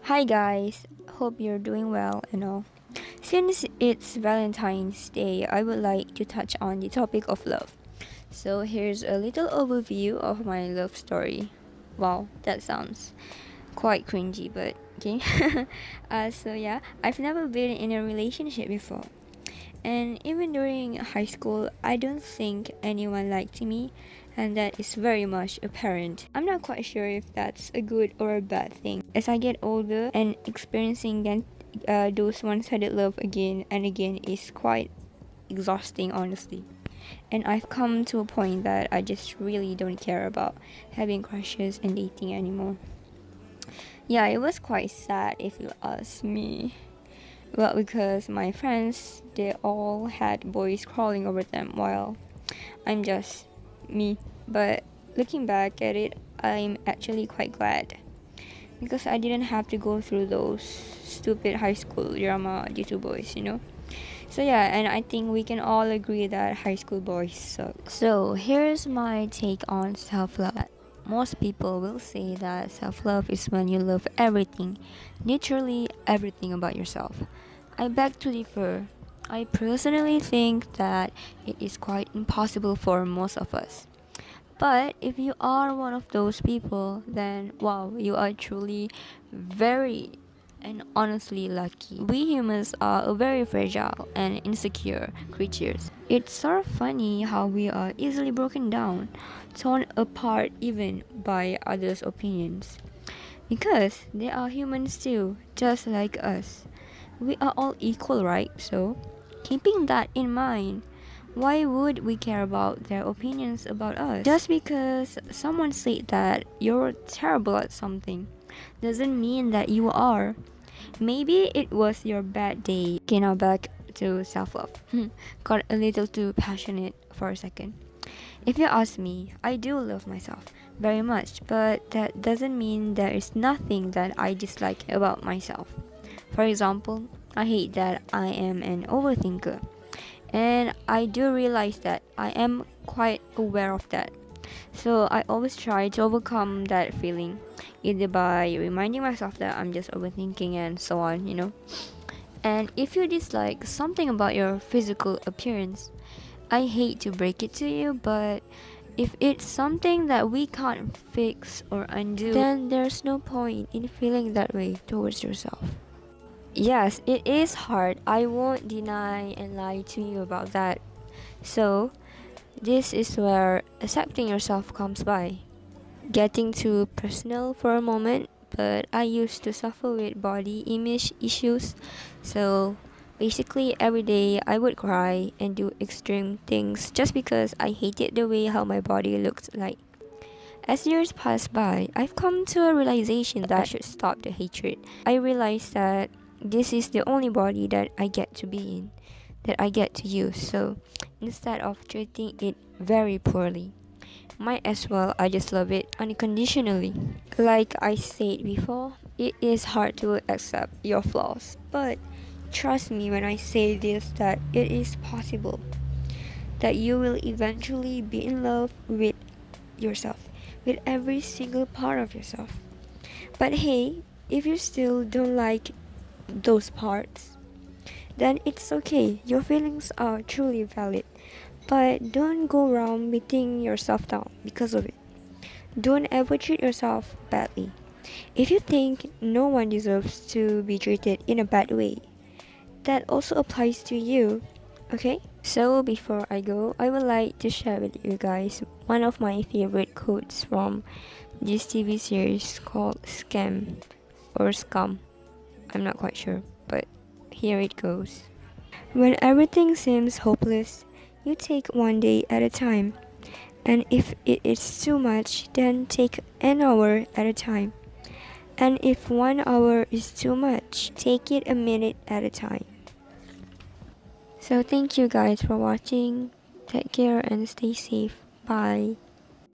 Hi guys, hope you're doing well and all. Since it's Valentine's Day, I would like to touch on the topic of love. So here's a little overview of my love story. Wow, that sounds quite cringy, but okay. I've never been in a relationship before. And even during high school, I don't think anyone liked me, and that is very much apparent. I'm not quite sure if that's a good or a bad thing. As I get older and experiencing those one-sided love again and again is quite exhausting, honestly. And I've come to a point that I just really don't care about having crushes and dating anymore. Yeah, it was quite sad if you ask me. Well, because my friends, they all had boys crawling over them while I'm just me. But looking back at it, I'm actually quite glad because I didn't have to go through those stupid high school drama due to boys. So yeah, and I think we can all agree that high school boys suck. So here's my take on self-love. Most people will say that self-love is when you love everything, literally everything about yourself. I beg to differ. I personally think that it is quite impossible for most of us. But if you are one of those people, then wow, you are truly very and honestly lucky. We humans are a very fragile and insecure creatures. It's sort of funny how we are easily broken down, torn apart even by others' opinions. Because they are humans too, just like us. We are all equal, right? So, keeping that in mind, why would we care about their opinions about us? Just because someone said that you're terrible at something doesn't mean that you are. Maybe it was your bad day. Okay, now back to self love. Got a little too passionate for a second. If you ask me, I do love myself very much, but that doesn't mean there is nothing that I dislike about myself. For example, I hate that I am an overthinker, and I do realize that I am quite aware of that. So I always try to overcome that feeling, either by reminding myself that I'm just overthinking and so on. And if you dislike something about your physical appearance, I hate to break it to you, but if it's something that we can't fix or undo, then there's no point in feeling that way towards yourself. Yes, it is hard. I won't deny and lie to you about that. So, this is where accepting yourself comes by. Getting too personal for a moment, but I used to suffer with body image issues. So, basically, every day I would cry and do extreme things just because I hated the way how my body looked like. As years pass by, I've come to a realization that I should stop the hatred. I realized that this is the only body that I get to be in, that I get to use. So instead of treating it very poorly, might as well I just love it unconditionally. Like I said before, it is hard to accept your flaws, but trust me when I say this that it is possible that you will eventually be in love with yourself, with every single part of yourself. But hey, if you still don't like those parts, then it's okay. Your feelings are truly valid. But don't go around beating yourself down because of it. Don't ever treat yourself badly. If you think no one deserves to be treated in a bad way, that also applies to you, okay? So before I go, I would like to share with you guys one of my favorite quotes from this TV series called Scam or Scum. I'm not quite sure, but here it goes. When everything seems hopeless, you take one day at a time. And if it is too much, then take an hour at a time. And if 1 hour is too much, take it a minute at a time. So thank you guys for watching. Take care and stay safe. Bye.